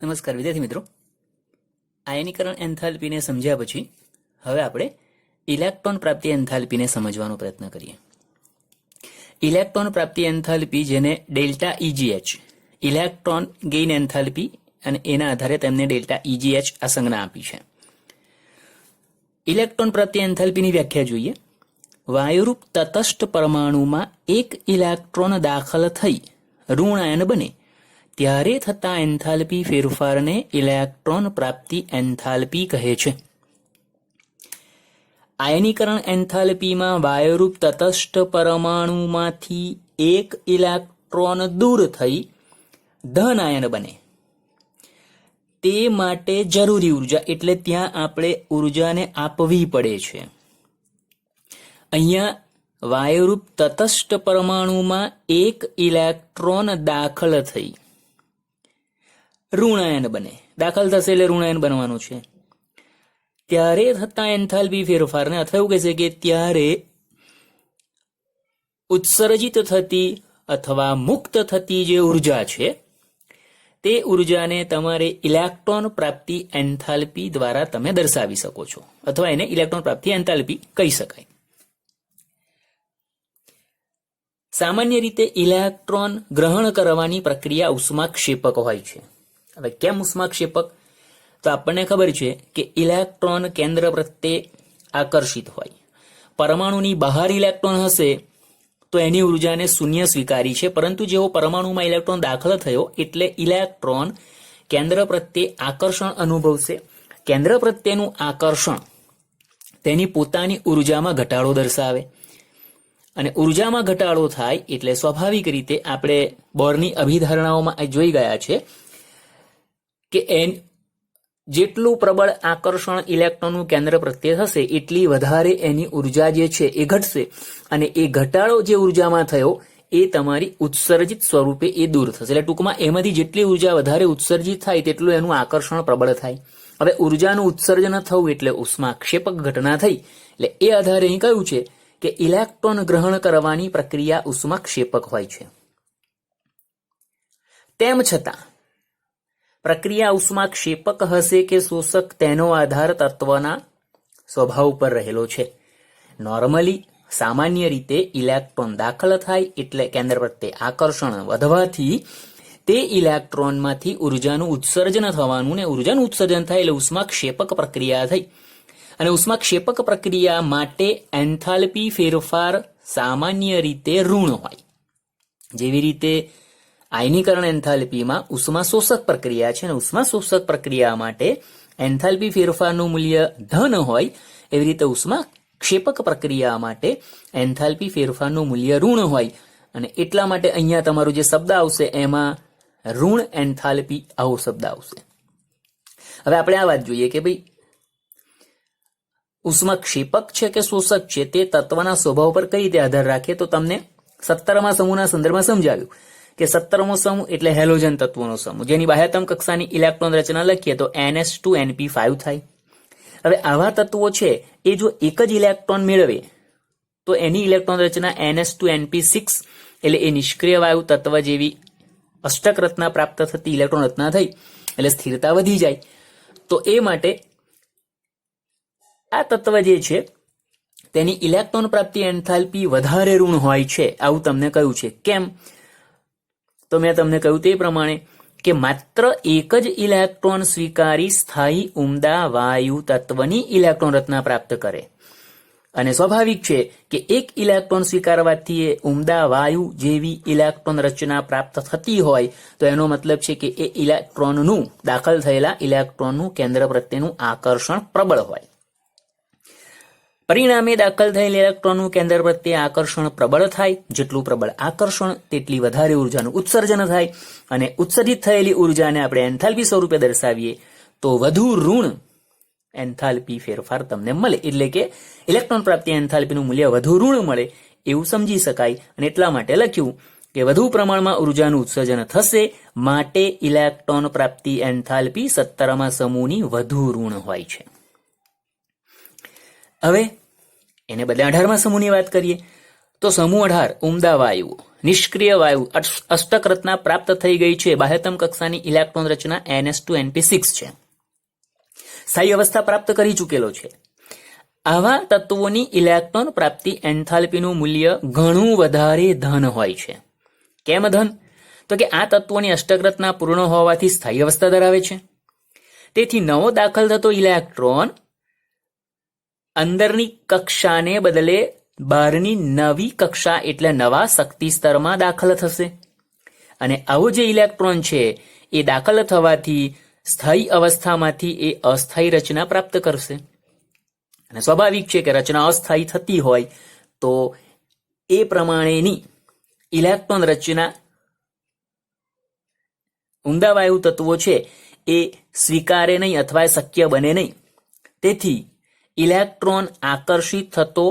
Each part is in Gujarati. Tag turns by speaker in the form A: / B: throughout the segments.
A: નમસ્કાર વિદ્યાર્થી મિત્રો, આયનીકરણ એન્થાલ્પીને સમજ્યા પછી હવે આપણે ઇલેક્ટ્રોન પ્રાપ્તિ એન્થાલ્પીને સમજવાનો પ્રયત્ન કરીએ. ઇલેક્ટ્રોન પ્રાપ્તિ એન્થાલ્પી, જેને delta EGH electron gain enthalpy, અને એના આધારે તેમને ડેલ્ટા EGH આ સંજ્ઞા આપી છે. ઇલેક્ટ્રોન પ્રાપ્તિ એન્થાલ્પીની વ્યાખ્યા જોઈએ. વાયુરૂપ તટસ્થ પરમાણુમાં એક ઇલેક્ટ્રોન દાખલ થઈ ઋણ આયન બને ત્યારે થતા એન્થાલ્પી ફેરફારને ઇલેક્ટ્રોન પ્રાપ્તિ એન્થાલ્પી કહે છે. આયનીકરણ એન્થાલ્પીમાં વાયુરૂપ તટસ્થ પરમાણુમાંથી એક ઇલેક્ટ્રોન દૂર થઈ ધન આયન બને તે માટે જરૂરી ઉર્જા, એટલે ત્યાં આપણે ઉર્જાને આપવી પડે છે. અહીંયા વાયુરૂપ તટસ્થ પરમાણુમાં એક ઇલેક્ટ્રોન દાખલ થઈ ઋણાયન બને, દાખલ થશે એટલે ઋણાયન બનવાનું છે, ત્યારે થતા એન્થાલ્પી ફેરફારને, અથવા એવું કહેશે કે ત્યારે ઉત્સર્જિત થતી અથવા મુક્ત થતી જે ઉર્જા છે તે ઉર્જાને તમારે ઇલેક્ટ્રોન પ્રાપ્તિ એન્થાલ્પી દ્વારા તમે દર્શાવી શકો છો, અથવા એને ઇલેક્ટ્રોન પ્રાપ્તિ એન્થાલ્પી કહી શકાય. સામાન્ય રીતે ઇલેક્ટ્રોન ગ્રહણ કરવાની પ્રક્રિયા ઉષ્માક્ષેપક હોય છે. હવે કેમ ઉષ્માક્ષેપક? તો આપણને ખબર છે કે ઇલેક્ટ્રોન કેન્દ્ર પ્રત્યે આકર્ષિત હોય. પરમાણુની બહાર ઇલેક્ટ્રોન હશે તો એની ઉર્જાને શૂન્ય સ્વીકારી છે, પરંતુ જેવો પરમાણુમાં ઇલેક્ટ્રોન દાખલ થયો એટલે ઇલેક્ટ્રોન કેન્દ્ર પ્રત્યે આકર્ષણ અનુભવશે. કેન્દ્ર પ્રત્યેનું આકર્ષણ તેની પોતાની ઉર્જામાં ઘટાડો દર્શાવે, અને ઉર્જામાં ઘટાડો થાય એટલે સ્વાભાવિક રીતે આપણે બોરની અભિધારણાઓમાં જોઈ ગયા છે કે જેટલું પ્રબળ આકર્ષણ ઇલેક્ટ્રોનનું કેન્દ્ર પ્રત્યે થશે એટલી વધારે એની ઉર્જા જે છે એ ઘટશે, અને એ ઘટાડો જે ઉર્જામાં થયો એ તમારી ઉત્સર્જિત સ્વરૂપે એ દૂર થશે. એટલે ટૂંકમાં એમાંથી જેટલી ઉર્જા વધારે ઉત્સર્જિત થાય તેટલું એનું આકર્ષણ પ્રબળ થાય. હવે ઉર્જાનું ઉત્સર્જન થવું એટલે ઉષ્માક્ષેપક ઘટના થઈ, એટલે એ આધારે અહીં કહ્યું છે કે ઇલેક્ટ્રોન ગ્રહણ કરવાની પ્રક્રિયા ઉષ્માક્ષેપક હોય છે. તેમ છતાં પ્રક્રિયા ઉષ્માક્ષેપક હશે કે શોષક તેનો આધાર તત્વના સ્વભાવ પર રહેલો છે. નોર્મલી, સામાન્ય રીતે ઇલેક્ટ્રોન દાખલ થાય એટલે કેન્દ્ર પ્રત્યે આકર્ષણ વધવાથી તે ઇલેક્ટ્રોનમાંથી ઉર્જાનું ઉત્સર્જન થવાનું, ને ઉર્જાનું ઉત્સર્જન થાય એટલે ઉષ્માક્ષેપક પ્રક્રિયા થઈ. અને ઉષ્માક્ષેપક પ્રક્રિયા માટે એન્થાલ્પી ફેરફાર સામાન્ય રીતે ઋણ હોય. જેવી રીતે આયનીકરણ એન્થાલ્પીમાં ઉષ્મા શોષક પ્રક્રિયા છે, અને ઉષ્મા શોષક પ્રક્રિયા માટે એન્થાલ્પી ફેરફારનું મૂલ્ય ધન હોય, એવી રીતે ઉષ્માક્ષેપક પ્રક્રિયા માટે એન્થાલ્પી ફેરફારનું મૂલ્ય ઋણ હોય. અને એટલા માટે અહીંયા તમારો જે શબ્દ આવશે એમાં ઋણ એન્થાલ્પી આવો શબ્દ આવશે. હવે આપણે આ વાત જોઈએ કે ભાઈ ઉષ્માક્ષેપક છે કે શોષક છે તે તત્વના સ્વભાવ પર કઈ રીતે આધાર રાખે. તો તમને 17મા સમૂહના સંદર્ભમાં સમજાવ્યું કે 17મો સમૂહ એટલે હેલોજન તત્વોનો સમૂહ, જેની બાહ્યતમ કક્ષાની ઇલેક્ટ્રોન રચના લખીએ તો NH2NP5 થાય. હવે આવા તત્વો છે એ જો એક જ ઇલેક્ટ્રોન મેળવે તો એની ઇલેક્ટ્રોન રચના NH2NP6 એટલે એ નિષ્ક્રિય વાયુ તત્વ જેવી અષ્ટક રચના પ્રાપ્ત થતી ઇલેક્ટ્રોન રચના થઈ, એટલે સ્થિરતા વધી જાય. તો એ માટે આ તત્વ જે છે તેની ઇલેક્ટ્રોન પ્રાપ્તિ એન્થાલ્પી વધારે ઋણ હોય છે, આવું તમને કહ્યું છે. કેમ? તો મેં તમને કહ્યું તે પ્રમાણે કે માત્ર એક જ ઇલેક્ટ્રોન સ્વીકારી સ્થાયી ઉમદા વાયુ તત્વની ઇલેક્ટ્રોન રચના પ્રાપ્ત કરે, અને સ્વાભાવિક છે કે એક ઇલેક્ટ્રોન સ્વીકારવાથી એ ઉમદા વાયુ જેવી ઇલેક્ટ્રોન રચના પ્રાપ્ત થતી હોય તો એનો મતલબ છે કે એ ઇલેક્ટ્રોનનું, દાખલ થયેલા ઇલેક્ટ્રોનનું કેન્દ્ર પ્રત્યેનું આકર્ષણ પ્રબળ હોય. પરિણામે દાખલ થયેલ ઇલેક્ટ્રોનનું કેન્દ્ર પ્રત્યે આકર્ષણ પ્રબળ થાય. જેટલું પ્રબળ આકર્ષણ તેટલી વધારે ઉર્જાનું ઉત્સર્જન થાય, અને ઉત્સર્જિત થયેલી ઉર્જાને આપણે એન્થાલ્પી સ્વરૂપે દર્શાવીએ તો વધુ ઋણ એન્થાલ્પી ફેરફાર તમને મળે, એટલે કે ઇલેક્ટ્રોન પ્રાપ્તિ એન્થાલ્પીનું મૂલ્ય વધુ ઋણ મળે એવું સમજી શકાય. અને એટલા માટે લખ્યું કે વધુ પ્રમાણમાં ઉર્જાનું ઉત્સર્જન થશે, માટે ઇલેક્ટ્રોન પ્રાપ્તિ એન્થાલ્પી 17મા સમૂહની વધુ ઋણ હોય છે. હવે એને બદલે 18મા સમૂહની વાત કરીએ તો સમૂહ 18 ઉમદા વાયુઓ નિષ્ક્રિય વાયુ અષ્ટક રચના પ્રાપ્ત થઈ ગઈ છે. બાહ્યતમ કક્ષાની ઇલેક્ટ્રોન રચના NS2 NP6 છે. સ્થાયી અવસ્થા પ્રાપ્ત કરી ચૂકેલો છે. આવા તત્વોની ઇલેક્ટ્રોન પ્રાપ્તિ એન્થાલ્પીનું મૂલ્ય ઘણું વધારે ધન હોય છે. કેમ ધન? તો કે આ તત્વોની અષ્ટક રચના પૂર્ણ હોવાથી સ્થાયી અવસ્થા ધરાવે છે. તેથી નવો દાખલ થતો ઇલેક્ટ્રોન અંદરની કક્ષાને બદલે બહારની નવી કક્ષા એટલે નવા શક્તિ સ્તરમાં દાખલ થશે. અને આવો જે ઇલેક્ટ્રોન છે એ દાખલ થવાથી સ્થાયી અવસ્થામાંથી એ અસ્થાયી રચના પ્રાપ્ત કરશે. અને સ્વાભાવિક છે કે રચના અસ્થાયી થતી હોય તો એ પ્રમાણેની ઇલેક્ટ્રોન રચના ઉમદા વાયુ તત્વો છે એ સ્વીકારે નહીં અથવા શક્ય બને નહીં. તેથી ઇલેક્ટ્રોન આકર્ષિત થતો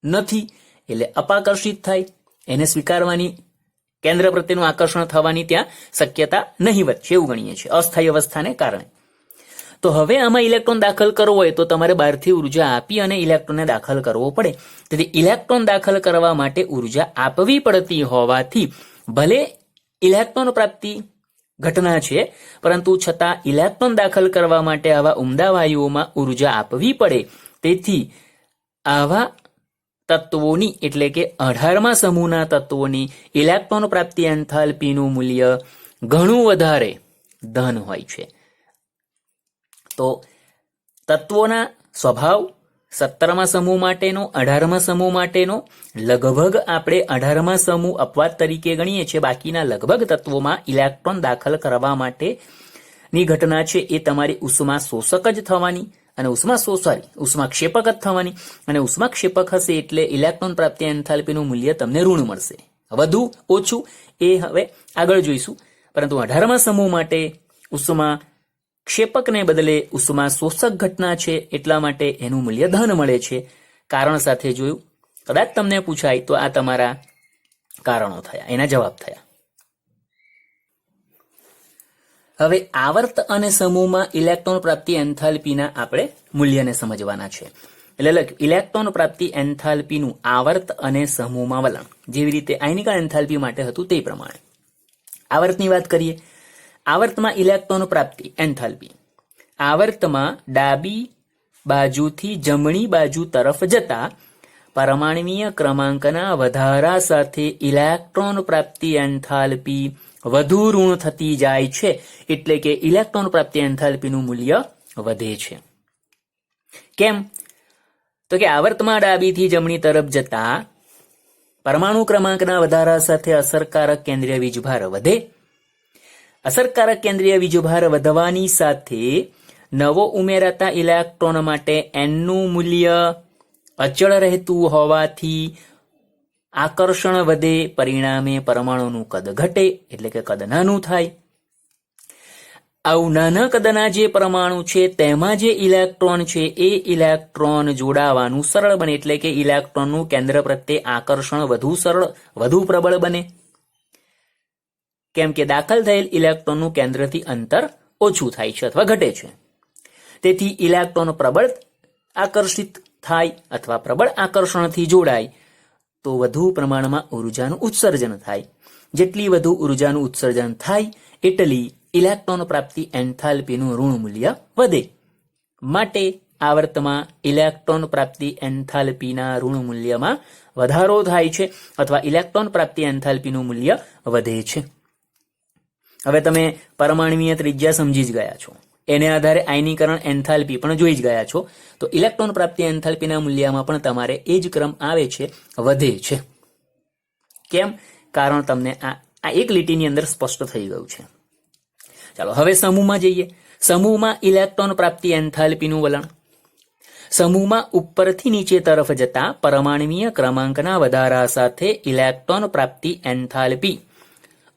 A: નથી એટલે અપાકર્ષિત થાય. એને સ્વીકારવાની કેન્દ્ર પ્રત્યેનું આકર્ષણ થવાની ત્યાં શક્યતા નહીવત છે એવું ગણીએ છીએ અસ્થાયી અવસ્થાને કારણે. તો હવે આમાં ઇલેક્ટ્રોન દાખલ કરવો હોય તો તમારે બહારથી ઉર્જા આપી અને ઇલેક્ટ્રોનને દાખલ કરવો પડે. તેથી ઇલેક્ટ્રોન દાખલ કરવા માટે ઉર્જા આપવી પડતી હોવાથી ભલે ઇલેક્ટ્રોન પ્રાપ્તિ ઘટના છે પરંતુ છતાં ઇલેક્ટ્રોન દાખલ કરવા માટે આવા ઉમદા વાયુઓમાં ઉર્જા આપવી પડે. તેથી આવા તત્વોની એટલે કે 18મા સમૂહના તત્વોની ઇલેક્ટ્રોન પ્રાપ્તિ એન્થાલ્પીનું મૂલ્ય ઘણું વધારે ધન હોય છે. તો તત્વોના સ્વભાવ 17મા સમૂહ માટેનો 18મા સમૂહ માટેનો લગભગ આપણે 18મા સમૂહ અપવાદ તરીકે ગણીએ છીએ. બાકીના લગભગ તત્વોમાં ઇલેક્ટ્રોન દાખલ કરવા માટેની ઘટના છે એ તમારી ઉષ્મા શોષક જ થવાની અને ઉષ્માક્ષેપક જ થવાની. અને ઉષ્માક્ષેપક હશે એટલે ઇલેક્ટ્રોન પ્રાપ્તિ એન્થાલ્પીનું મૂલ્ય તમને ઋણ મળશે. વધુ ઓછું એ હવે આગળ જોઈશું. પરંતુ 18મા સમૂહ માટે ઉષ્મા ક્ષેપકને બદલે ઉષ્મા શોષક ઘટના છે એટલા માટે એનું મૂલ્ય ધન મળે છે. કારણ સાથે જોયું. કદાચ તમને પૂછાય તો આ તમારા કારણો થયા, એના જવાબ થયા. હવે આવર્ત અને સમૂહમાં ઇલેક્ટ્રોન પ્રાપ્તિ એન્થાલ્પીના આપણે મૂલ્યને સમજવાના છે. એટલે ઇલેક્ટ્રોન પ્રાપ્તિ એન્થાલ્પીનું આવર્ત અને સમૂહમાં વલણ જેવી રીતે આયનિક એન્થાલ્પી માટે હતું તે પ્રમાણે આવર્તની વાત કરીએ. આવર્તમાં ઇલેક્ટ્રોન પ્રાપ્તિ એન્થાલ્પી આવર્તમાં ડાબી બાજુથી જમણી બાજુ તરફ જતા પરમાણ્વીય ક્રમાંકના વધારા સાથે ઇલેક્ટ્રોન પ્રાપ્તિ એન્થાલ્પી વધુ ઋણ થતી જાય છે. એટલે કે ઇલેક્ટ્રોન પ્રાપ્તિ એન્થાલ્પીનું મૂલ્ય વધે છે. કેમ? તો કે આવર્તમાં ડાબીથી જમણી તરફ જતા પરમાણુ ક્રમાંકના વધારા સાથે અસરકારક કેન્દ્રીય વીજભાર વધે. અસરકારક કેન્દ્રીય વીજભાર વધવાની સાથે નવો ઉમેરાતા ઇલેક્ટ્રોન માટે એનનું મૂલ્ય અચળ રહેતું હોવાથી આકર્ષણ વધે. પરિણામે પરમાણુનું કદ ઘટે એટલે કે કદ નાનું થાય. આવું નાના કદના જે પરમાણુ છે તેમાં જે ઇલેક્ટ્રોન છે એ ઇલેક્ટ્રોન જોડાવાનું સરળ બને. એટલે કે ઇલેક્ટ્રોનનું કેન્દ્ર પ્રત્યે આકર્ષણ વધુ પ્રબળ બને. કેમ કે દાખલ થયેલ ઇલેક્ટ્રોનનું કેન્દ્રથી અંતર ઓછું થાય છે અથવા ઘટે છે. તેથી ઇલેક્ટ્રોન પ્રબળ આકર્ષિત થાય અથવા પ્રબળ આકર્ષણથી જોડાય તો વધુ પ્રમાણમાં ઉર્જાનું ઉત્સર્જન થાય. જેટલી વધુ ઉર્જાનું ઉત્સર્જન થાય એટલી ઇલેક્ટ્રોન પ્રાપ્તિ એન્થાલ્પીનું ઋણ મૂલ્ય વધે. માટે આવર્તમાં ઇલેક્ટ્રોન પ્રાપ્તિ એન્થાલ્પીના ઋણ મૂલ્યમાં વધારો થાય છે અથવા ઇલેક્ટ્રોન પ્રાપ્તિ એન્થાલ્પીનું મૂલ્ય વધે છે. હવે તમે પરમાણ્વીય ત્રિજ્યા સમજી જ ગયા છો. એને આધારે આયનીકરણ એન્થાલ્પી પણ જોઈ જ ગયા છો. તો ઇલેક્ટ્રોન પ્રાપ્તિ એન્થાલ્પીના મૂલ્યમાં પણ તમારે એ જ ક્રમ આવે છે, વધે છે. કેમ? કારણ તમને આ એક લીટીની અંદર સ્પષ્ટ થઈ ગયું છે. ચાલો હવે સમૂહમાં જઈએ. સમૂહમાં ઇલેક્ટ્રોન પ્રાપ્તિ એન્થાલ્પીનું વલણ. સમૂહમાં ઉપરથી નીચે તરફ જતા પરમાણ્વીય ક્રમાંકના વધારા સાથે ઇલેક્ટ્રોન પ્રાપ્તિ એન્થાલ્પી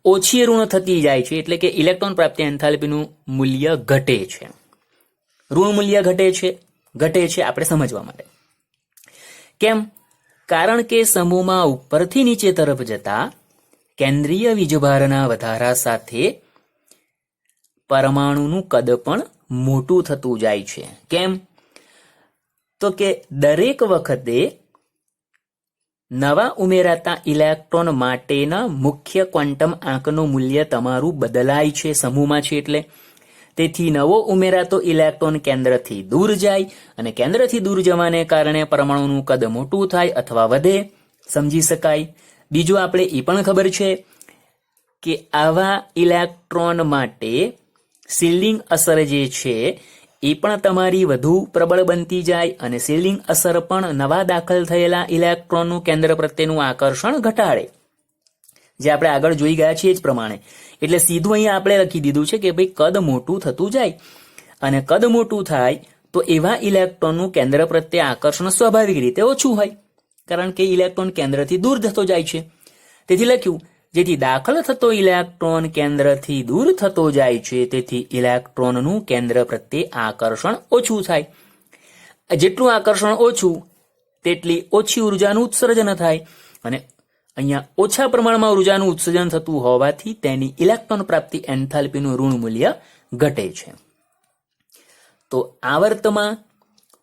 A: ઓછી ઋણ થતી જાય છે. એટલે કે ઇલેક્ટ્રોન પ્રાપ્તિ એન્થાલ્પીનું મૂલ્ય ઘટે છે. ઋણ મૂલ્ય ઘટે છે આપણે સમજવા માટે. કેમ? કારણ કે સમૂહમાં ઉપરથી નીચે તરફ જતા કેન્દ્રીય વીજભારના વધારા સાથે પરમાણુનું કદ પણ મોટું થતું જાય છે. કેમ? તો કે દરેક વખતે નવા ઉમેરાતા ઇલેક્ટ્રોન માટેના મુખ્ય ક્વોન્ટમ આંકનું મૂલ્ય તમારું બદલાય છે સમૂહમાં છે એટલે. તેથી નવો ઉમેરાતો ઇલેક્ટ્રોન કેન્દ્રથી દૂર જાય અને કેન્દ્રથી દૂર જવાને કારણે પરમાણુનું કદ મોટું થાય અથવા વધે, સમજી શકાય. બીજું આપણે એ પણ ખબર છે કે આવા ઇલેક્ટ્રોન માટે શિલ્ડિંગ અસર જે છે એ પણ તમારી વધુ પ્રબળ બનતી જાય અને શિલ્ડિંગ અસર પણ નવા દાખલ થયેલા ઇલેક્ટ્રોનનું કેન્દ્ર પ્રત્યેનું આકર્ષણ ઘટાડે, જે આપણે આગળ જોઈ ગયા છીએ જ પ્રમાણે. એટલે સીધું અહીંયા આપણે લખી દીધું છે કે ભાઈ કદ મોટું થતું જાય અને કદ મોટું થાય તો એવા ઇલેક્ટ્રોનનું કેન્દ્ર પ્રત્યે આકર્ષણ સ્વાભાવિક રીતે ઓછું હોય, કારણ કે ઇલેક્ટ્રોન કેન્દ્રથી દૂર થતો જાય છે. તેથી લખ્યું, જેથી દાખલ થતો ઇલેક્ટ્રોન કેન્દ્રથી દૂર થતો જાય છે તેથી ઇલેક્ટ્રોનનું કેન્દ્ર પ્રત્યે આકર્ષણ ઓછું થાય. જેટલું આકર્ષણ ઓછું તેટલી ઓછી ઉર્જાનું ઉત્સર્જન થાય અને અહીંયા ઓછા પ્રમાણમાં ઉર્જાનું ઉત્સર્જન થતું હોવાથી તેની ઇલેક્ટ્રોન પ્રાપ્તિ એન્થાલ્પીનું ઋણ મૂલ્ય ઘટે છે. તો આવર્તમાં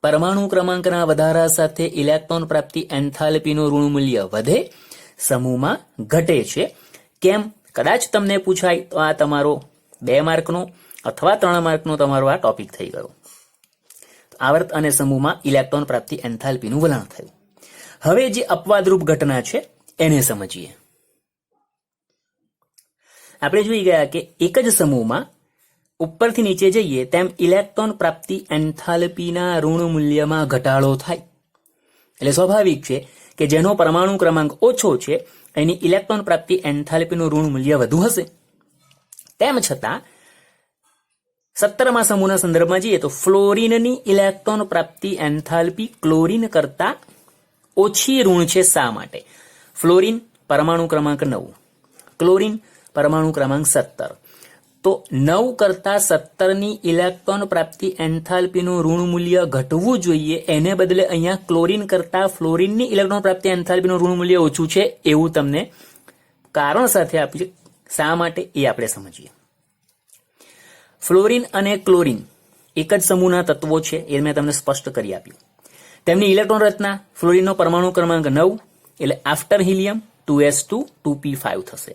A: પરમાણુ ક્રમાંકના વધારા સાથે ઇલેક્ટ્રોન પ્રાપ્તિ એન્થાલ્પીનું ઋણ મૂલ્ય વધે, સમૂહમાં ઘટે છે. કેમ? કદાચ તમને પૂછાય તો આ તમારો 2 માર્કનો અથવા 3 માર્કનો તમારો આ ટોપિક થઈ ગયો. આવર્ત અને સમૂહમાં ઇલેક્ટ્રોન પ્રાપ્તિ એન્થાલ્પીનું વલણ થયું. હવે જે અપવાદરૂપ ઘટના છે એને સમજીએ. આપણે જોઈ ગયા કે એક જ સમૂહમાં ઉપરથી નીચે જઈએ તેમ ઇલેક્ટ્રોન પ્રાપ્તિ એન્થાલ્પીના ઋણ મૂલ્યમાં ઘટાડો થાય. એટલે સ્વાભાવિક છે કે જેનો પરમાણુ ક્રમાંક ઓછો છે એની ઇલેક્ટ્રોન પ્રાપ્તિ એન્થાલ્પીનું ઋણ મૂલ્ય વધુ હશે. તેમ છતાં 17મા સમૂહના સંદર્ભમાં જઈએ તો ફ્લોરિનની ઇલેક્ટ્રોન પ્રાપ્તિ એન્થાલ્પી ક્લોરીન કરતા ઓછી ઋણ છે. શા માટે? ફ્લોરિન પરમાણુ ક્રમાંક 9, ક્લોરીન પરમાણુ ક્રમાંક 17. તો 9 કરતા 17ની ઇલેક્ટ્રોન પ્રાપ્તિ એન્થાલ્પીનું ઋણ મૂલ્ય ઘટવું જોઈએ, એને બદલે અહીંયા ક્લોરીન કરતા ફ્લોરિનની ઇલેક્ટ્રોન પ્રાપ્તિ એન્થાલ્પીનું ઋણ મૂલ્ય ઓછું છે એવું તમને કારણ સાથે આપ્યું છે. શા માટે એ આપણે સમજીએ. ફ્લોરિન અને ક્લોરીન એક જ સમૂહના તત્વો છે, એ મેં તમને સ્પષ્ટ કરી આપ્યું. તેમની ઇલેક્ટ્રોન રચના, ફ્લોરિનનો પરમાણુ ક્રમાંક 9 એટલે આફ્ટર હિલિયમ 2s2 2p5 થશે.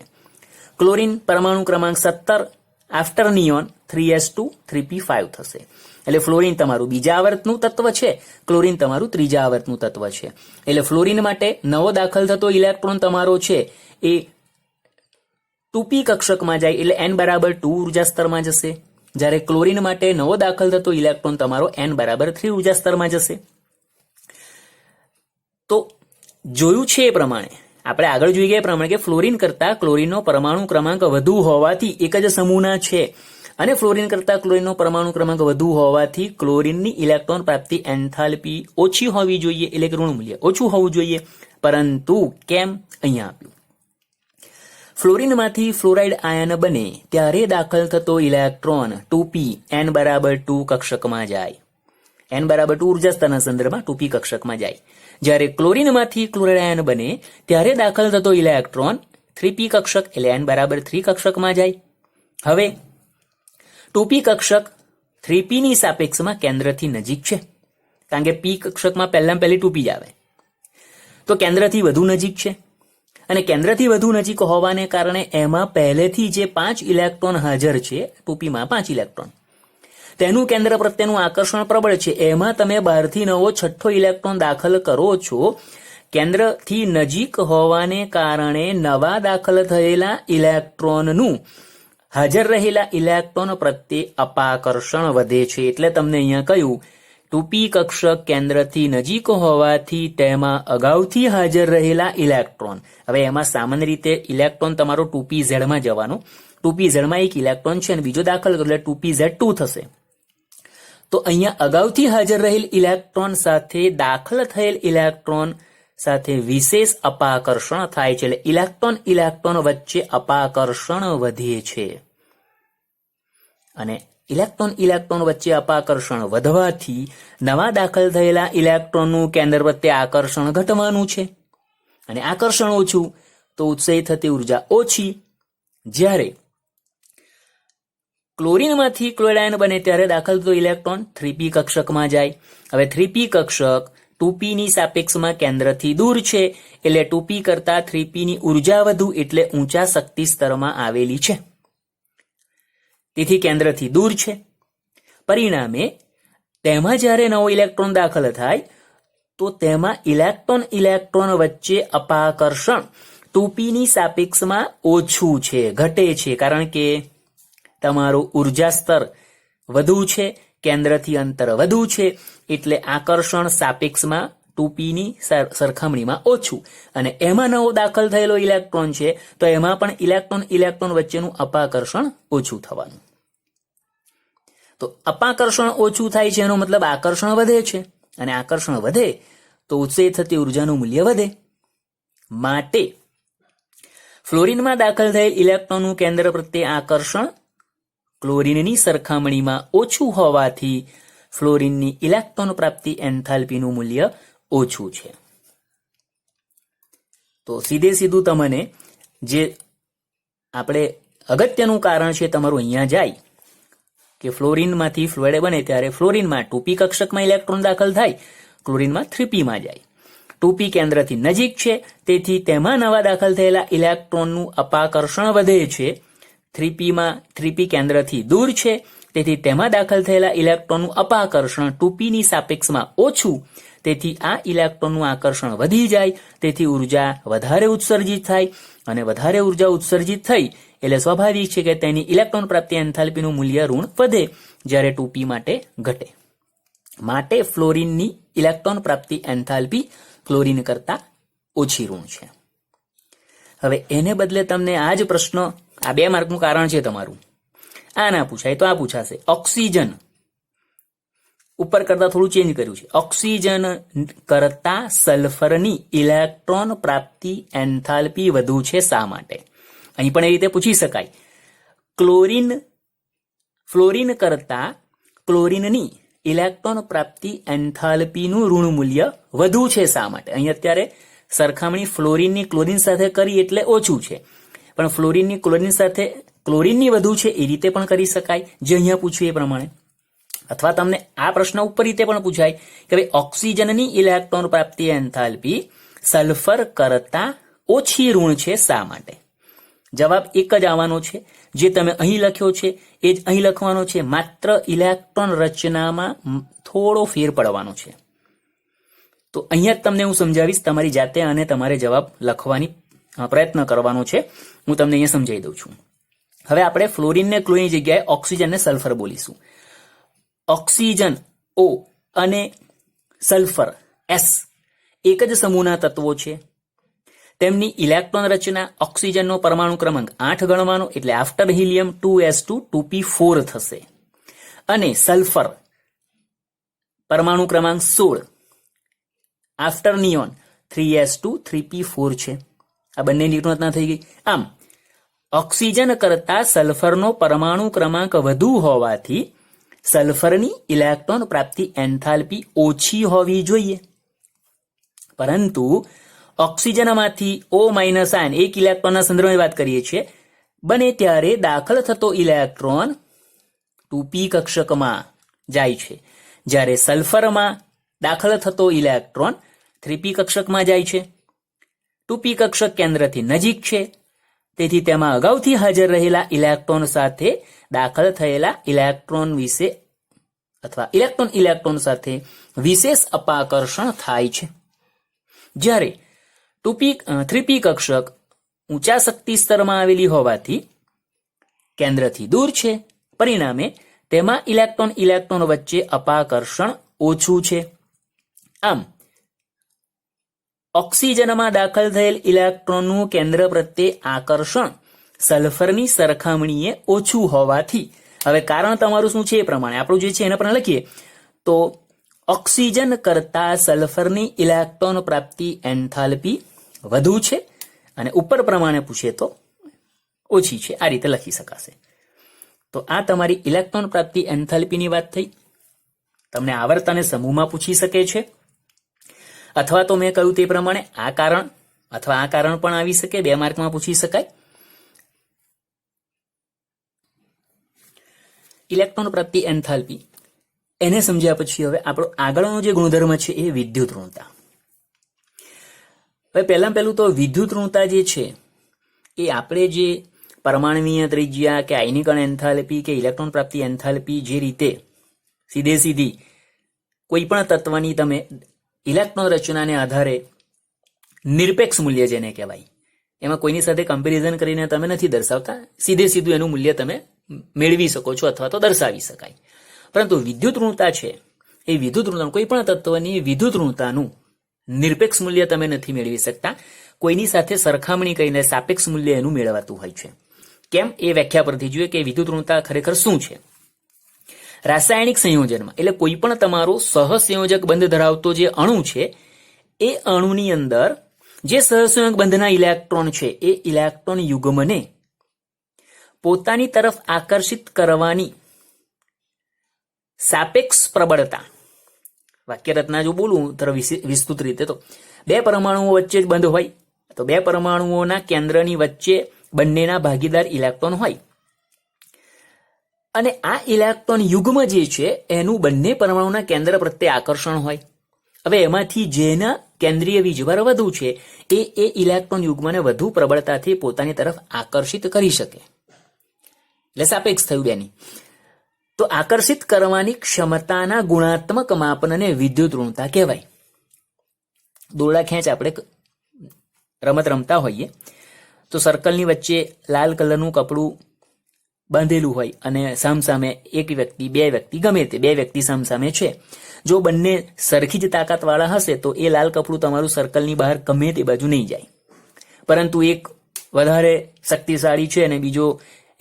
A: ક્લોરીન પરમાણુ ક્રમાંક 17 આફ્ટર નિયોન 3s2 3p5 થશે. એટલે ફ્લોરિન તમારું બીજા આવર્તનું તત્વ છે, ક્લોરીન તમારું ત્રીજા આવર્તનું તત્વ છે. એટલે ફ્લોરિન માટે નવો દાખલ થતો ઇલેક્ટ્રોન તમારો છે એ 2p કક્ષકમાં જાય એટલે n બરાબર 2 ઉર્જા સ્તરમાં જશે, જ્યારે ક્લોરીન માટે નવો દાખલ થતો ઇલેક્ટ્રોન તમારો n બરાબર 3 ઉર્જા સ્તરમાં જશે. તો જોયું છે એ પ્રમાણે આપણે આગળ જોઈ ગયા પ્રમાણે કે ફ્લોરિન કરતા ક્લોરીનનો પરમાણુ ક્રમાંક વધુ હોવાથી એક જ સમૂહના છે અને ફ્લોરિન કરતા ક્લોરીનનો પરમાણુ ક્રમાંક વધુ હોવાથી ક્લોરીનની ઇલેક્ટ્રોન પ્રાપ્તિ એન્થાલ્પી ઓછી હોવી જોઈએ, એટલે કે ઋણ મૂલ્ય ઓછું હોવું જોઈએ. પરંતુ કેમ? અહીંયા આપ્યું. ફ્લોરિનમાંથી ફ્લોરાઇડ આયન બને ત્યારે દાખલ થતો ઇલેક્ટ્રોન 2p n બરાબર 2 કક્ષકમાં જાય. n બરાબર 2 ઉર્જા સ્તરના સંદર્ભમાં 2p કક્ષકમાં જાય. જ્યારે ક્લોરીનમાંથી ક્લોરાઇડ આયન બને ત્યારે દાખલ થતો ઇલેક્ટ્રોન 3p કક્ષક એટલે n બરાબર 3 કક્ષકમાં જાય. હવે 2p કક્ષક 3p ની સાપેક્ષમાં કેન્દ્રથી નજીક છે, કારણ કે p કક્ષકમાં પહેલી 2p જ આવે, તો કેન્દ્રથી વધુ નજીક છે અને કેન્દ્રથી વધુ નજીક હોવાને કારણે એમાં પહેલેથી જે 5 ઇલેક્ટ્રોન હાજર છે, 2p માં 5 ઇલેક્ટ્રોન, તેનું કેન્દ્ર પ્રત્યેનું આકર્ષણ પ્રબળ છે. એમાં તમે બહારથી નવો 6થો ઇલેક્ટ્રોન દાખલ કરો છો. કેન્દ્રથી નજીક હોવાને કારણે નવા દાખલ થયેલા ઇલેક્ટ્રોનનું હાજર રહેલા ઇલેક્ટ્રોન પ્રત્યે અપાકર્ષણ વધે છે. એટલે તમને અહીંયા કહ્યું 2p કક્ષક કેન્દ્રથી નજીક હોવાથી તેમાં અગાઉથી હાજર રહેલા ઇલેક્ટ્રોન, હવે એમાં સામાન્ય રીતે ઇલેક્ટ્રોન તમારો 2pz માં જવાનો, 2pz માં એક ઇલેક્ટ્રોન છે અને બીજો દાખલ કરો એટલે 2pz2 થશે. તો અહીંયા અગાઉથી હાજર રહેલ ઇલેક્ટ્રોન સાથે દાખલ થયેલ ઇલેક્ટ્રોન સાથે વિશેષ અપાકર્ષણ થાય છે. એટલે ઇલેક્ટ્રોન વચ્ચે અપાકર્ષણ વધે છે અને ઇલેક્ટ્રોન વચ્ચે અપાકર્ષણ વધવાથી નવા દાખલ થયેલા ઇલેક્ટ્રોનનું કેન્દ્ર પ્રત્યે આકર્ષણ ઘટવાનું છે અને આકર્ષણ ઓછું તો ઉત્સર્જિત થતી ઉર્જા ઓછી. જ્યારે ક્લોરીનમાંથી ક્લોરાઇડ આયન બને ત્યારે દાખલ થતો ઇલેક્ટ્રોન 3p કક્ષકમાં જાય. હવે 3p કક્ષક 2p ની સાપેક્ષમાં કેન્દ્રથી દૂર છે એટલે 2p કરતા 3p ની ઉર્જા વધુ એટલે ઊંચા શક્તિ સ્તરમાં આવેલી છે, તેથી કેન્દ્રથી દૂર છે. પરિણામે તેમાં જ્યારે નવો ઇલેક્ટ્રોન દાખલ થાય તો તેમાં ઇલેક્ટ્રોન વચ્ચે અપાકર્ષણ 2p ની સાપેક્ષમાં ઓછું છે, ઘટે છે, કારણ કે તમારું ઉર્જા સ્તર વધુ છે, કેન્દ્રથી અંતર વધુ છે, એટલે આકર્ષણ સાપેક્ષમાં 2p ની સરખામણીમાં ઓછું. અને એમાં નવો દાખલ થયેલો ઇલેક્ટ્રોન છે તો એમાં પણ ઇલેક્ટ્રોન વચ્ચેનું અપાકર્ષણ ઓછું થવાનું. તો અપાકર્ષણ ઓછું થાય છે એનો મતલબ આકર્ષણ વધે છે, અને આકર્ષણ વધે તો ઉત્સેજ થતી ઉર્જાનું મૂલ્ય વધે. માટે ફ્લોરિનમાં દાખલ થયેલ ઇલેક્ટ્રોનનું કેન્દ્ર પ્રત્યે આકર્ષણ ક્લોરીનની સરખામણીમાં ઓછું હોવાથી ફ્લોરિનની ઇલેક્ટ્રોન પ્રાપ્તિ એન્થાલ્પીનું મૂલ્ય ઓછું છે. તો સીધું તમને જે આપણે અગત્યનું કારણ છે તમારું અહીંયા જાય કે ફ્લોરિનમાંથી ફ્લોરાઇડ બને ત્યારે ફ્લોરિનમાં 2p કક્ષકમાં ઇલેક્ટ્રોન દાખલ થાય, ક્લોરીનમાં 3p માં જાય. 2p કેન્દ્રથી નજીક છે તેથી તેમાં નવા દાખલ થયેલા ઇલેક્ટ્રોનનું અપાકર્ષણ વધે છે. 3p કેન્દ્રથી દૂર છે તેથી તેમાં દાખલ થયેલા ઇલેક્ટ્રોનનું અપાકર્ષણ 2p ની સાપેક્ષમાં ઓછું, તેથી આ ઇલેક્ટ્રોનનું આકર્ષણ વધી જાય, તેથી ઉર્જા વધારે ઉત્સર્જિત થાય, અને વધારે ઉર્જા ઉત્સર્જિત થઈ એટલે સ્વાભાવિક છે કે તેની ઇલેક્ટ્રોન પ્રાપ્તિ એન્થાલ્પીનું મૂલ્ય ઋણ વધે, જ્યારે 2p માટે ઘટે. માટે ફ્લોરિનની ઇલેક્ટ્રોન પ્રાપ્તિ એન્થાલ્પી ક્લોરીન કરતા ઓછી ઋણ છે. હવે એને બદલે તમને આ જ પ્રશ્ન, આ 2 માર્કનું કારણ છે તમારું, આ ના પૂછાય તો આ પૂછાશે. ઓક્સિજન ઉપર કરતા થોડું ચેન્જ કર્યું છે. ઓક્સિજન કરતા સલ્ફરની ઇલેક્ટ્રોન પ્રાપ્તિ એન્થાલ્પી વધુ છે, શા માટે? અહીં પણ એ રીતે પૂછી શકાય. ફ્લોરિન કરતા ક્લોરીનની ઇલેક્ટ્રોન પ્રાપ્તિ એન્થાલ્પીનું ઋણ મૂલ્ય વધુ છે, શા માટે? અહીં અત્યારે સરખામણી ફ્લોરિનની ક્લોરીન સાથે કરી એટલે ઓછું છે, પણ ફ્લોરિનની ક્લોરીન સાથે ક્લોરીનની વધુ છે એ રીતે પણ કરી શકાય, જે અહીંયા પૂછ્યું એ પ્રમાણે. અથવા તમને આ પ્રશ્ન ઉપર રીતે પણ પૂછાય કે ભાઈ ઓક્સિજનની ઇલેક્ટ્રોન પ્રાપ્તિ એન્થાલ્પી સલ્ફર કરતા ઓછી ઋણ છે, શા માટે? જવાબ એક જ આવવાનો છે, જે તમે અહીં લખ્યો છે એ જ અહીં લખવાનો છે, માત્ર ઇલેક્ટ્રોન રચનામાં થોડો ફેર પડવાનો છે. તો અહીંયા જ તમને હું સમજાવીશ, તમારી જાતે અને તમારે જવાબ લખવાની પ્રયત્ન કરવાનો છે. હું તમને અહીંયા સમજાવી દઉં છું. હવે આપણે ફ્લોરિનને ક્લોરીનની જગ્યાએ ઓક્સિજન ને સલ્ફર બોલીશું. ઓક્સિજન O અને સલ્ફર S એક જ સમૂહના તત્વો છે. તેમની ઇલેક્ટ્રોન રચના ઓક્સિજનનો પરમાણુ ક્રમાંક 8 ગણવાનો, એટલે આફ્ટર હિલિયમ 2s2 2p4 થશે, અને સલ્ફર પરમાણુ ક્રમાંક 16 આફ્ટર નિયોન 3s2 3p4 છે. આ બંનેની રચના થઈ ગઈ. આમ ઓક્સિજન કરતા સલ્ફરનો પરમાણુ ક્રમાંક વધુ હોવાથી સલ્ફરની ઇલેક્ટ્રોન પ્રાપ્તિ એન્થાલ્પી ઓછી હોવી જોઈએ. પરંતુ ઓક્સિજનમાંથી O- આયન એક ઇલેક્ટ્રોનના સંદર્ભમાં વાત કરીએ છીએ બને ત્યારે દાખલ થતો ઇલેક્ટ્રોન 2p કક્ષકમાં જાય છે, જ્યારે સલ્ફરમાં દાખલ થતો ઇલેક્ટ્રોન 3p કક્ષકમાં જાય છે. 2p કક્ષક કેન્દ્રથી નજીક છે, તેથી તેમાં અગાઉથી હાજર રહેલા ઇલેક્ટ્રોન સાથે દાખલ થયેલા ઇલેક્ટ્રોન વિશે અથવા ઇલેક્ટ્રોન સાથે વિશેષ અપાકર્ષણ થાય છે. જ્યારે 3p કક્ષક ઊંચા શક્તિ સ્તરમાં આવેલી હોવાથી કેન્દ્રથી દૂર છે, પરિણામે તેમાં ઇલેક્ટ્રોન વચ્ચે અપાકર્ષણ ઓછું છે. આમ ઓક્સિજનમાં દાખલ થયેલ ઇલેક્ટ્રોનનું કેન્દ્ર પ્રત્યે આકર્ષણ સલ્ફરની સરખામણીએ ઓછું હોવાથી, હવે કારણ તમારું શું છે એ પ્રમાણે આપણું જે છે એને પણ લખીએ તો ઓક્સિજન કરતા સલ્ફરની ઇલેક્ટ્રોન પ્રાપ્તિ એન્થાલ્પી વધુ છે, અને ઉપર પ્રમાણે પૂછે તો ઓછી છે. આ રીતે લખી શકાશે. તો આ તમારી ઇલેક્ટ્રોન પ્રાપ્તિ એન્થાલ્પીની વાત થઈ. તમને આવર્ત અને સમૂહમાં પૂછી શકે છે, અથવા તો મેં કહ્યું તે પ્રમાણે આ કારણ અથવા આ કારણ પણ આવી શકે, 2 માર્કમાં પૂછી શકાય. ઇલેક્ટ્રોન પ્રાપ્તિ એન્થાલ્પી એને સમજ્યા પછી હવે આપણો આગળનો જે ગુણધર્મ છે એ વિદ્યુત ઋણતા. હવે પહેલું તો વિદ્યુત ઋણતા જે છે એ આપણે જે પરમાણુવીય ત્રિજ્યા કે આયનીકરણ એન્થાલ્પી કે ઇલેક્ટ્રોન પ્રાપ્તિ એન્થાલ્પી જે રીતે સીધી કોઈ પણ તત્વની તમે ઇલેક્ટ્રોન રચનાને આધારે નિરપેક્ષ મૂલ્ય જેને કહેવાય, એમાં કોઈની સાથે કમ્પેરિઝન કરીને તમે નથી દર્શાવતા, સીધું એનું મૂલ્ય તમે મેળવી શકો છો અથવા તો દર્શાવી શકાય. પરંતુ વિદ્યુત ઋણતા છે એ વિદ્યુત ઋણતા કોઈ પણ તત્વની વિદ્યુત ઋણતાનું નિરપેક્ષ મૂલ્ય તમે નથી મેળવી શકતા, કોઈની સાથે સરખામણી કરીને સાપેક્ષ મૂલ્ય એનું મેળવાતું હોય છે. કેમ? એ વ્યાખ્યા પરથી જોઈએ કે વિદ્યુત ઋણતા ખરેખર શું છે. રાસાયણિક સંયોજનમાં એટલે કોઈ પણ તમારો સહસંયોજક બંધ ધરાવતો જે અણુ છે એ અણુની અંદર જે સહસંયોજક બંધના ઇલેક્ટ્રોન છે એ ઇલેક્ટ્રોન યુગ્મને પોતાની તરફ આકર્ષિત કરવાની સાપેક્ષ પ્રબળતા, વાક્યરચના જો બોલું વિસ્તૃત રીતે તો બે પરમાણુઓ વચ્ચે જ બંધ હોય તો બે પરમાણુઓના કેન્દ્રની વચ્ચે બંનેના ભાગીદાર ઇલેક્ટ્રોન હોય અને આ ઇલેક્ટ્રોન યુગ્મ જે છે એનું બંને પરમાણુના કેન્દ્ર પ્રત્યે આકર્ષણ હોય. હવે એમાંથી જેના કેન્દ્રીય વીજભાર વધુ છે એ ઇલેક્ટ્રોન યુગ્મને વધુ પ્રબળતાથી પોતાની તરફ આકર્ષિત કરી શકે, એટલે સાપેક્ષ થયું બેની. તો આકર્ષિત કરવાની ક્ષમતાના ગુણાત્મક માપનને વિદ્યુત ઋણતા કહેવાય. દોરડા ખેંચ આપણે રમત રમતા હોઈએ તો સર્કલની વચ્ચે લાલ કલરનું કપડું બાંધેલું હોય અને સામસામે એક વ્યક્તિ, બે વ્યક્તિ, ગમે તે બે વ્યક્તિ સામસામે છે. જો બંને સરખી જ તાકાતવાળા હશે તો એ લાલ કપડું તમારું સર્કલની બહાર ગમે તે બાજુ નહીં જાય. પરંતુ એક વધારે શક્તિશાળી છે અને બીજો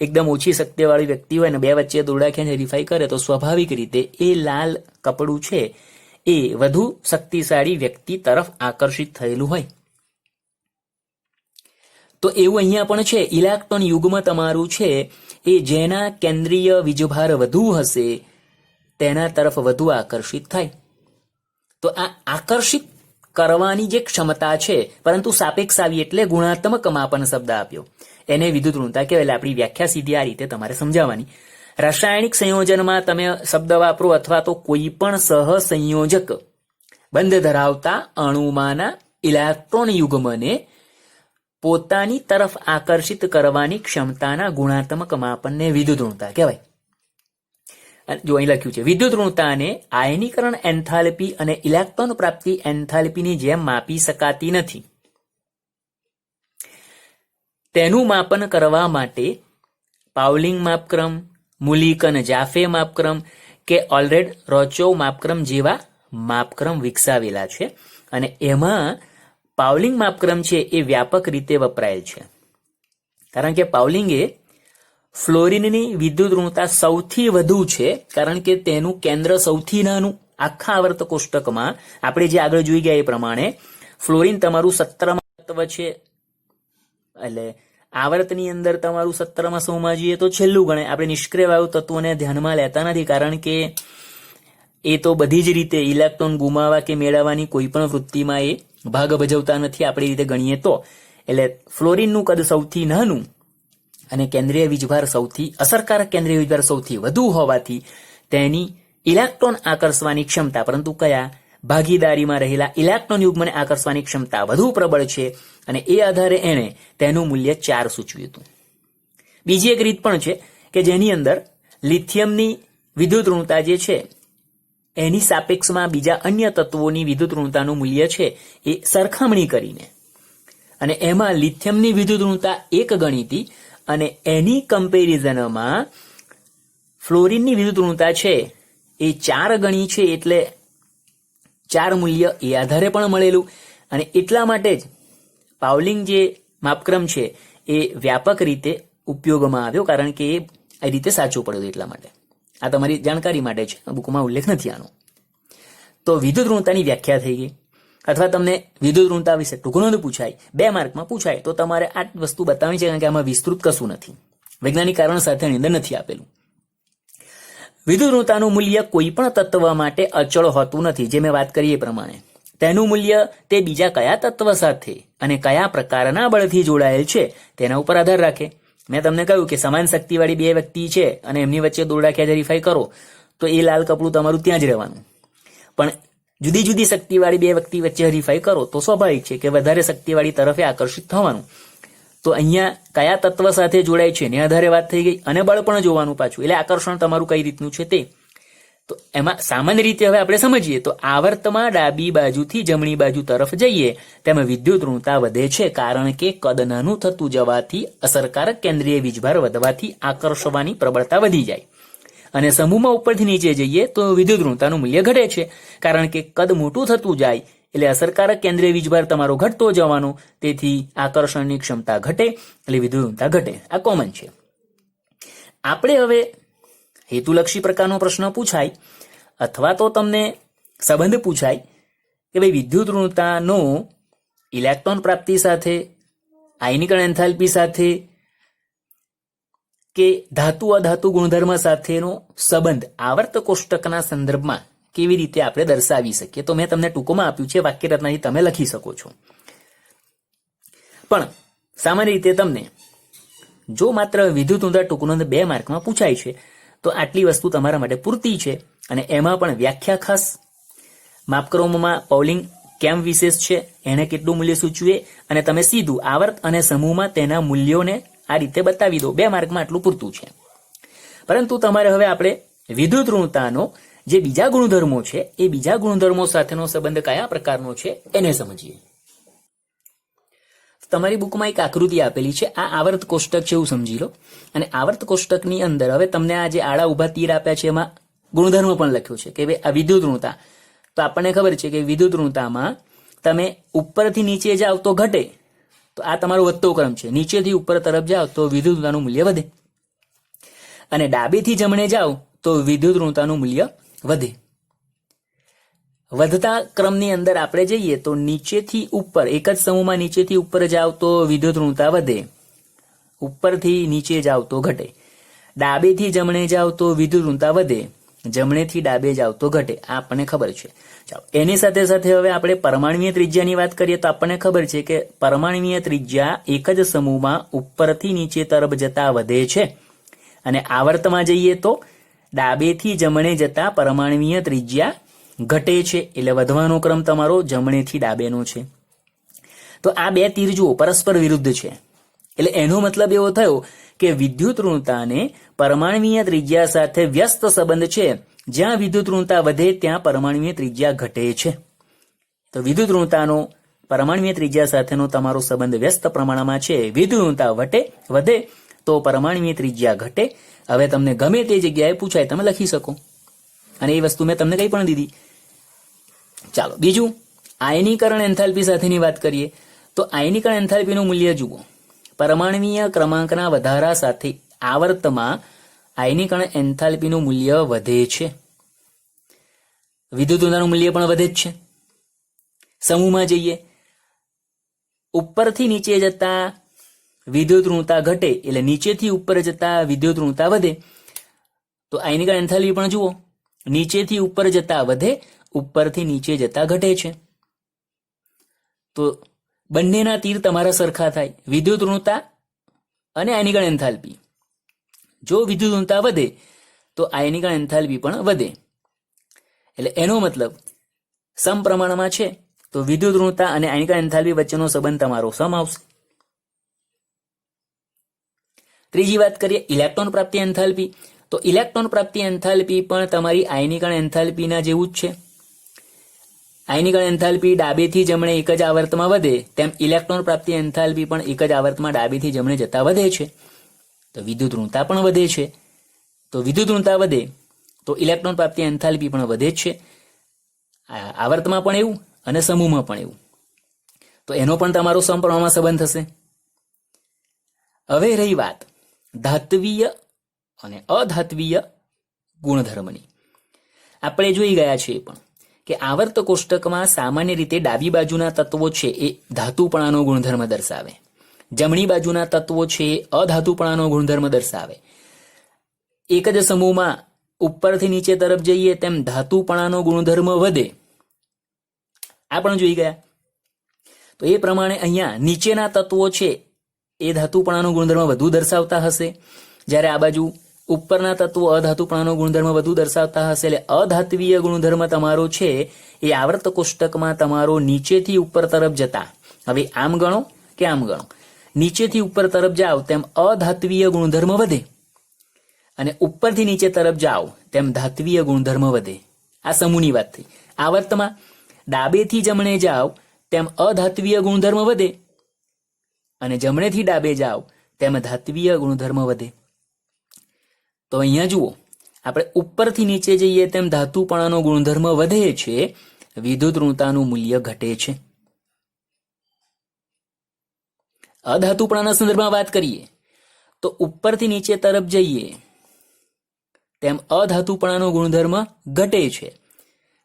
A: એકદમ ઓછી શક્તિવાળી વ્યક્તિ હોય ને બે વચ્ચે દોરડા ખેંચ હરીફાઈ કરે તો સ્વાભાવિક રીતે એ લાલ કપડું છે એ વધુ શક્તિશાળી વ્યક્તિ તરફ આકર્ષિત થયેલું હોય. તો એવું અહીંયા પણ છે, ઇલેક્ટ્રોન યુગ્મ તમારું છે એ જેના કેન્દ્રીય વીજભાર વધુ હશે તેના તરફ વધુ આકર્ષિત થાય. તો આ આકર્ષિત કરવાની જે ક્ષમતા છે, પરંતુ સાપેક્ષ આવી એટલે ગુણાત્મક માપન શબ્દ આપ્યો, એને વિદ્યુત ઋણતા કહેવાય. એટલે આપણી વ્યાખ્યા સીધી આ રીતે તમારે સમજાવવાની. રાસાયણિક સંયોજનમાં તમે શબ્દ વાપરો અથવા તો કોઈ પણ સહસંયોજક બંધ ધરાવતા અણુમાંના ઇલેક્ટ્રોન યુગ્મને પોતાની તરફ આકર્ષિત કરવાની ક્ષમતાના ગુણાત્મક માપનને વિદ્યુત ઋણતા કહેવાય. જો અહીં લખ્યું છે, વિદ્યુત ઋણતાને આયનીકરણ એન્થાલ્પી અને ઇલેક્ટ્રોન પ્રાપ્તિ એન્થાલ્પીની જેમ માપી શકાતી નથી. તેનું માપન કરવા માટે પાઉલિંગ માપક્રમ, મુલિકન જાફે માપક્રમ કે ઓલરેડ રોચોવ માપક્રમ જેવા માપક્રમ વિકસાવેલા છે અને એમાં પાઉલિંગ માપક્રમ છે એ વ્યાપક રીતે વપરાયેલ છે. કારણ કે પાઉલિંગે ફ્લોરિનની વિદ્યુત ઋણતા સૌથી વધુ છે, કારણ કે તેનું કેન્દ્ર સૌથી નાનું. આખા આવર્ત કોષ્ટકમાં આપણે જે આગળ જોઈ ગયા એ પ્રમાણે ફ્લોરિન તમારું 17માં તત્વ છે, એટલે આવર્તની અંદર તમારું 17માં સૌમાં જઈએ તો છેલ્લું ગણે. આપણે નિષ્ક્રિય વાયુ તત્વોને ધ્યાનમાં લેતા નથી, કારણ કે એ તો બધી જ રીતે ઇલેક્ટ્રોન ગુમાવવા કે મેળવવાની કોઈ પણ વૃત્તિમાં એ ભાગ ભજવતા નથી આપણી રીતે ગણીએ તો. એટલે ફ્લોરિનનું કદ સૌથી નાનું અને કેન્દ્રીય વીજભાર સૌથી અસરકારક કેન્દ્રીય વીજભાર સૌથી વધુ હોવાથી તેની ઇલેક્ટ્રોન આકર્ષવાની ક્ષમતા, પરંતુ કયા ભાગીદારીમાં રહેલા ઇલેક્ટ્રોન યુગ્મને આકર્ષવાની ક્ષમતા વધુ પ્રબળ છે અને એ આધારે એણે તેનું મૂલ્ય 4 સૂચવ્યું હતું. બીજી એક રીત પણ છે કે જેની અંદર લિથિયમની વિદ્યુત ઋણતા જે છે એની સાપેક્ષમાં બીજા અન્ય તત્વોની વિદ્યુત ઋણતાનું મૂલ્ય છે એ સરખામણી કરીને અને એમાં લિથિયમની વિદ્યુત ઋણતા 1 ગણી હતી અને એની કમ્પેરિઝનમાં ફ્લોરિનની વિદ્યુત ઋણતા છે એ 4 ગણી છે, એટલે 4 મૂલ્ય એ આધારે પણ મળેલું. અને એટલા માટે જ પાઉલિંગ જે માપક્રમ છે એ વ્યાપક રીતે ઉપયોગમાં આવ્યો, કારણ કે એ રીતે સાચું પડ્યું. એટલા માટે આ તમારી જાણકારી માટે છે, બુકમાં ઉલ્લેખ નથી આનો. તો વિદ્યુત ઋણતાની વ્યાખ્યા થઈ ગઈ. અથવા તમને વિદ્યુત ઋણતા વિશે ટૂંકનોંધ પૂછાય, 2 માર્કમાં પૂછાય તો તમારે આ વસ્તુ બતાવવી છે, કારણ કે આમાં વિસ્તૃત કશું નથી, વૈજ્ઞાનિક કારણ સાથે એની અંદર નથી આપેલું. વિદ્યુત ઋણતાનું મૂલ્ય કોઈ પણ તત્વ માટે અચળ હોતું નથી. જે મેં વાત કરી એ પ્રમાણે તેનું મૂલ્ય તે બીજા કયા તત્વ સાથે અને કયા પ્રકારના બળથી જોડાયેલ છે તેના ઉપર આધાર રાખે. મેં તમને કહ્યું કે સમાન શક્તિવાળી 2 વ્યક્તિ છે અને એમની વચ્ચે દોરડા ખેંચ હરીફાઈ કરો તો એ લાલ કપડું તમારું ત્યાં જ રહેવાનું. પણ જુદી જુદી શક્તિવાળી બે વ્યક્તિ વચ્ચે હરીફાઈ કરો તો સ્વાભાવિક છે કે વધારે શક્તિવાળી તરફે આકર્ષિત થવાનું. તો અહીંયા કયા તત્વ સાથે જોડાય છે એના આધારે વાત થઈ ગઈ, અને બળ પણ જોવાનું પાછું, એટલે આકર્ષણ તમારું કઈ રીતનું છે તે. તો એમાં સામાન્ય રીતે હવે આપણે સમજીએ તો આવર્તમાં ડાબી બાજુથી જમણી બાજુ તરફ જઈએ તેમાં વિદ્યુત ઋણતા વધે છે, કારણ કે કદ નાનું થતું જવાથી અસરકારક કેન્દ્રીય વીજભાર વધવાથી આકર્ષવાની પ્રબળતા વધી જાય. અને સમૂહમાં ઉપરથી નીચે જઈએ તો વિદ્યુત ઋણતાનું મૂલ્ય ઘટે છે, કારણ કે કદ મોટું થતું જાય એટલે અસરકારક કેન્દ્રીય વીજભાર તમારો ઘટતો જવાનો, તેથી આકર્ષણની ક્ષમતા ઘટે એટલે વિદ્યુત ઋણતા ઘટે. આ કોમન છે. આપણે હવે હેતુલક્ષી પ્રકારનો પ્રશ્ન પૂછાય અથવા તો તમને સંબંધ પૂછાય કે ભાઈ વિદ્યુત ઋણતાનો ઇલેક્ટ્રોન પ્રાપ્તિ સાથે, આયનીકરણ એન્થાલ્પી સાથે કે ધાતુ અધાતુ ગુણધર્મ સાથેનો સંબંધ આવર્ત કોષ્ટકના સંદર્ભમાં કેવી રીતે આપણે દર્શાવી શકીએ. તો મેં તમને ટૂંકોમાં આપ્યું છે, વાક્યરચનાથી તમે લખી શકો છો. પણ સામાન્ય રીતે તમને જો માત્ર વિદ્યુત ઋણતા ટૂંકનોંધ 2 માર્કમાં પૂછાય છે તો આટલી વસ્તુ તમારા માટે પૂરતી છે. અને એમાં પણ વ્યાખ્યા ખાસ, માપક્રમોમાં પૌલિંગ કેમ વિશેષ છે, એને કેટલું મૂલ્ય સૂચવે, અને તમે સીધું આવર્ત અને સમૂહમાં તેના મૂલ્યોને આ રીતે બતાવી દો. 2 માર્કમાં આટલું પૂરતું છે. પરંતુ તમારે હવે આપણે વિદ્યુત ઋણતાનો જે બીજા ગુણધર્મો છે એ બીજા ગુણધર્મો સાથેનો સંબંધ કયા પ્રકારનો છે એને સમજીએ. તમારી બુકમાં એક આકૃતિ આપેલી છે, આ આવર્ત કોષ્ટક છે એવું સમજી લો. અને આવર્ત કોષ્ટકની અંદર હવે તમને આ જે આડા ઊભા તીર આપ્યા છે એમાં ગુણધર્મ પણ લખ્યો છે કે ભાઈ આ વિદ્યુત ઋણતા. તો આપણને ખબર છે કે વિદ્યુત ઋણતામાં તમે ઉપરથી નીચે જાઓ તો ઘટે, તો આ તમારો વધતો ક્રમ છે. નીચેથી ઉપર તરફ જાઓ તો વિદ્યુત ઋણતાનું મૂલ્ય વધે, અને ડાબેથી જમણે જાઓ તો વિદ્યુત ઋણતાનું મૂલ્ય વધે. વધતા ક્રમની અંદર આપણે જઈએ તો નીચેથી ઉપર, એક જ સમૂહમાં નીચેથી ઉપર જાઓ તો વિદ્યુત ઋણતા વધે, ઉપરથી નીચે જાઓ તો ઘટે. ડાબેથી જમણે જાઓ તો વિદ્યુત ઋણતા વધે, જમણેથી ડાબે જાઓ તો ઘટે. આ આપણને ખબર છે. ચાલો, એની સાથે સાથે હવે આપણે પરમાણ્વીય ત્રિજ્યાની વાત કરીએ તો આપણને ખબર છે કે પરમાણ્વીય ત્રિજ્યા એક જ સમૂહમાં ઉપરથી નીચે તરફ જતા વધે છે, અને આવર્તમાં જઈએ તો ડાબેથી જમણે જતા પરમાણ્વીય ત્રિજ્યા ઘટે છે. એટલે વધવાનો ક્રમ તમારો જમણેથી ડાબેનો છે. તો આ 2 તીર જુઓ પરસ્પર વિરુદ્ધ છે. એટલે એનો મતલબ એવો થયો કે વિદ્યુત ઋણતાને પરમાણ્વીય ત્રિજ્યા સાથે વ્યસ્ત સંબંધ છે. જ્યાં વિદ્યુત ઋણતા વધે ત્યાં પરમાણ્વીય ત્રિજ્યા ઘટે છે. તો વિદ્યુત ઋણતાનો પરમાણ્વીય ત્રિજ્યા સાથેનો તમારો સંબંધ વ્યસ્ત પ્રમાણમાં છે. વિદ્યુત ઋણતા વધે તો પરમાણ્વીય ત્રિજ્યા ઘટે. હવે તમને ગમે તે જગ્યાએ પૂછાય તમે લખી શકો, અને એ વસ્તુ મેં તમને કઈ પણ દીધી. ચાલો બીજું, આયનીકરણ એન્થાલ્પી સાથેની વાત કરીએ તો આયનીકરણ એન્થાલ્પીનું મૂલ્ય જુઓ. પરમાણ્વીય ક્રમાંકના વધારા સાથે આવર્તમાં આયનીકરણ એન્થાલ્પીનું મૂલ્ય વધે છે. વિદ્યુત ઋણતાનું મૂલ્ય પણ વધે જ છે. સમૂહમાં જઈએ, ઉપરથી નીચે જતા વિદ્યુત ઋણતા ઘટે, એટલે નીચેથી ઉપર જતા વિદ્યુત ઋણતા વધે. તો આયનીકરણ એન્થાલ્પી પણ જુઓ, નીચેથી ઉપર જતા વધે, ઉપરથી નીચે જતા ઘટે છે. તો બંનેના તીર તમારા સરખા થાય, વિદ્યુત ઋણતા અને આયનીકરણ એન્થાલ્પી. જો વિદ્યુત ઋણતા વધે તો આયનીકરણ એન્થાલ્પી પણ વધે. એટલે એનો મતલબ સમપ્રમાણમાં છે, તો વિદ્યુત ઋણતા અને આયનીકરણ એન્થાલ્પી વચ્ચેનો સંબંધ તમારો સમ આવશે. ત્રીજી વાત કરીએ ઇલેક્ટ્રોન પ્રાપ્તિ એન્થાલ્પી. તો ઇલેક્ટ્રોન પ્રાપ્તિ એન્થાલ્પી પણ તમારી આયનીકરણ એન્થાલ્પીના જેવું જ છે. આયનીકરણ એન્થાલ્પી ડાબેથી જમણે એક જ આવર્તમાં વધે, તેમ ઇલેક્ટ્રોન પ્રાપ્તિ એન્થાલ્પી પણ એક જ આવર્તમાં ડાબેથી જમણે જતા વધે છે. તો વિદ્યુત ઋણતા પણ વધે છે. તો વિદ્યુત ઋણતા વધે તો ઇલેક્ટ્રોન પ્રાપ્તિ એન્થાલ્પી પણ વધે જ છે. આવર્તમાં પણ એવું અને સમૂહમાં પણ એવું. તો એનો પણ તમારો સમપ્રમાણમાં સંબંધ થશે. હવે રહી વાત ધાત્વીય અને અધાત્વીય ગુણધર્મની. આપણે જોઈ ગયા છીએ પણ કે આવર્ત કોષ્ટકમાં સામાન્ય રીતે ડાબી બાજુના તત્વો છે એ ધાતુપણાનો ગુણધર્મ દર્શાવે, જમણી બાજુના તત્વો છે એ અધાતુપણાનો ગુણધર્મ દર્શાવે. એક જ સમૂહમાં ઉપરથી નીચે તરફ જઈએ તેમ ધાતુપણાનો ગુણધર્મ વધે. આ પણ જોઈ ગયા. તો એ પ્રમાણે અહીંયા નીચેના તત્વો છે એ ધાતુપણાનો ગુણધર્મ વધુ દર્શાવતા હશે, જ્યારે આ બાજુ ઉપરના તત્વો અધાતુપણાનો ગુણધર્મ વધુ દર્શાવતા હશે એટલે અધાત્વીય ગુણધર્મ તમારો છે એ આવર્ત કોષ્ટકમાં તમારો નીચેથી ઉપર તરફ જતા, હવે આમ ગણો કે આમ ગણો, નીચેથી ઉપર તરફ જાઓ તેમ અધાત્વીય ગુણધર્મ વધે અને ઉપરથી નીચે તરફ જાઓ તેમ ધાત્વીય ગુણધર્મ વધે. આ સમૂહની વાત થઈ. આવર્તમાં ડાબેથી જમણે જાઓ તેમ અધાત્વીય ગુણધર્મ વધે અને જમણેથી ડાબે જાઓ તેમ ધાત્વીય ગુણધર્મ વધે. તો અહીંયા જુઓ, આપણે ઉપરથી નીચે જઈએ તેમ ધાતુપણાનો ગુણધર્મ વધે છે, વિદ્યુત ઋણતાનું મૂલ્ય ઘટે છે. અધાતુપણાના સંદર્ભમાં વાત કરીએ તો ઉપરથી નીચે તરફ જઈએ તેમ અધાતુપણાનો ગુણધર્મ ઘટે છે,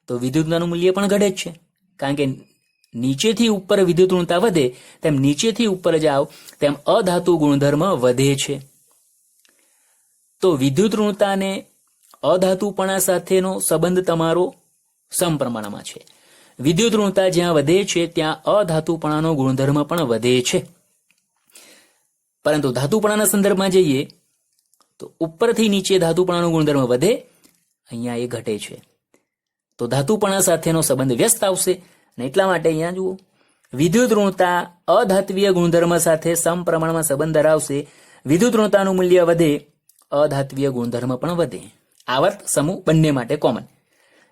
A: તો વિદ્યુતનું મૂલ્ય પણ ઘટે જ છે. કારણ કે નીચેથી ઉપર વિદ્યુત ઋણતા વધે તેમ નીચેથી ઉપર જાઓ તેમ અધાતુ ગુણધર્મ વધે છે. તો વિદ્યુત ઋણતા અને અધાતુપણા સાથેનો સંબંધ તમારો સમપ્રમાણમાં છે. વિદ્યુત ઋણતા જ્યાં વધે છે ત્યાં અધાતુપણાનો ગુણધર્મ પણ વધે છે. પરંતુ ધાતુપણાના સંદર્ભમાં જઈએ તો ઉપરથી નીચે ધાતુપણાનો ગુણધર્મ વધે, અહીંયા એ ઘટે છે. તો ધાતુપણા સાથેનો સંબંધ વ્યસ્ત આવશે અને એટલા માટે અહીંયા જુઓ, વિદ્યુત ઋણતા અધાત્વીય ગુણધર્મ સાથે સમપ્રમાણમાં સંબંધ ધરાવશે. વિદ્યુત ઋણતાનું મૂલ્ય વધે, અધાત્વીય ગુણધર્મ પણ વધે. આવર્ત સમૂહ બંને માટે કોમન.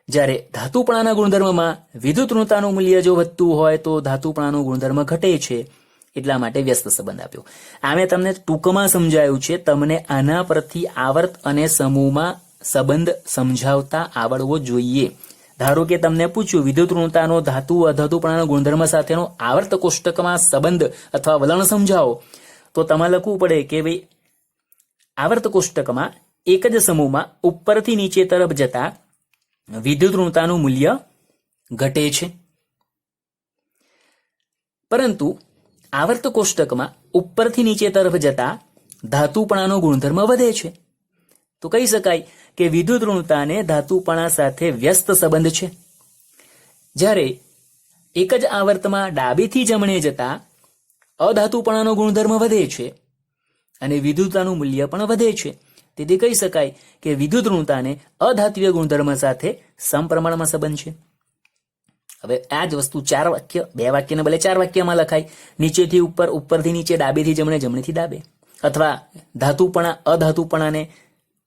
A: જ્યારે ધાતુપણાના ગુણધર્મમાં વિદ્યુત ઋણતાનું મૂલ્ય જો વધતું હોય તો ધાતુપણાનું ગુણધર્મ ઘટે છે, એટલા માટે વ્યસ્ત સંબંધ આપ્યો. આ મેં તમને ટૂંકમાં સમજાયું છે. તમને આના પરથી આવર્ત અને સમૂહમાં સંબંધ સમજાવતા આવડવો જોઈએ. ધારો કે તમને પૂછ્યું વિદ્યુત ઋણતાનો ધાતુ અધાતુપણાના ગુણધર્મ સાથેનો આવર્ત કોષ્ટકમાં સંબંધ અથવા વલણ સમજાવો, તો તમારે લખવું પડે કે ભાઈ આવર્ત કોષ્ટકમાં એક જ સમૂહમાં ઉપરથી નીચે તરફ જતા વિદ્યુત ઋણતાનું મૂલ્ય ઘટે છે, પરંતુ આવર્ત કોષ્ટકમાં ઉપરથી નીચે તરફ જતા ધાતુપણાનો ગુણધર્મ વધે છે. તો કહી શકાય કે વિદ્યુત ઋણતાને ધાતુપણા સાથે વ્યસ્ત સંબંધ છે. જ્યારે એક જ આવર્તમાં ડાબેથી જમણે જતા અધાતુપણાનો ગુણધર્મ વધે છે અને વિદ્યુતતાનું મૂલ્ય પણ વધે છે. તેથી કહી શકાય કે વિદ્યુત ઋણતાને અધાત્વીય ગુણધર્મ સાથે સમપ્રમાણમાં સંબંધ છે. હવે આ જ વસ્તુ 4 વાક્ય, 2 વાક્યને બદલે 4 વાક્યમાં લખાય. નીચેથી ઉપર, ઉપરથી નીચે, ડાબેથી જમણે, જમણેથી ડાબે. અથવા ધાતુપણા અધાતુપણાને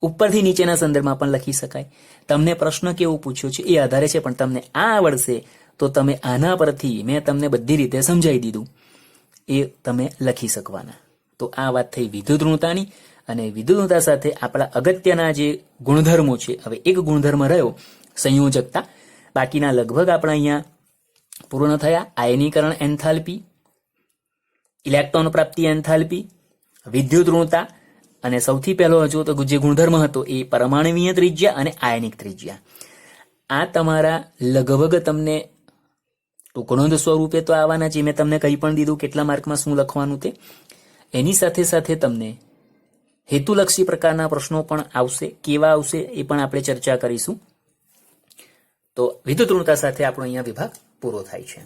A: ઉપરથી નીચેના સંદર્ભમાં પણ લખી શકાય. તમને પ્રશ્ન કેવો પૂછ્યો છે એ આધારે છે, પણ તમને આ આવડશે તો તમે આના પરથી મેં તમને બધી રીતે સમજાવી દીધું એ તમે લખી શકવાના. તો આ વાત થઈ વિદ્યુત ઋણતાની. અને વિદ્યુત ઋણતા સાથે આપણા અગત્યના જે ગુણધર્મો છે, હવે એક ગુણધર્મ રહ્યો સંયોજકતા. બાકીના લગભગ આપણા અહીંયા પૂર્ણ થયા. આયનીકરણ એન્થાલ્પી, ઇલેક્ટ્રોન પ્રાપ્તિ એન્થાલ્પી, વિદ્યુત ઋણતા અને સૌથી પહેલો હજુ તો જે ગુણધર્મ હતો એ પરમાણુવીય ત્રિજ્યા અને આયનિક ત્રિજ્યા. આ તમારા લગભગ તમને ટૂંકનોંધ સ્વરૂપે તો આવવાના છે. મેં તમને કંઈ પણ દીધું કેટલા માર્કમાં શું લખવાનું તે. એની સાથે સાથે તમને હેતુલક્ષી પ્રકારના પ્રશ્નો પણ આવશે. કેવા આવશે એ પણ આપણે ચર્ચા કરીશું. તો વિદ્યુત ઋણતા સાથે આપણો અહીંયા વિભાગ પૂરો થાય છે.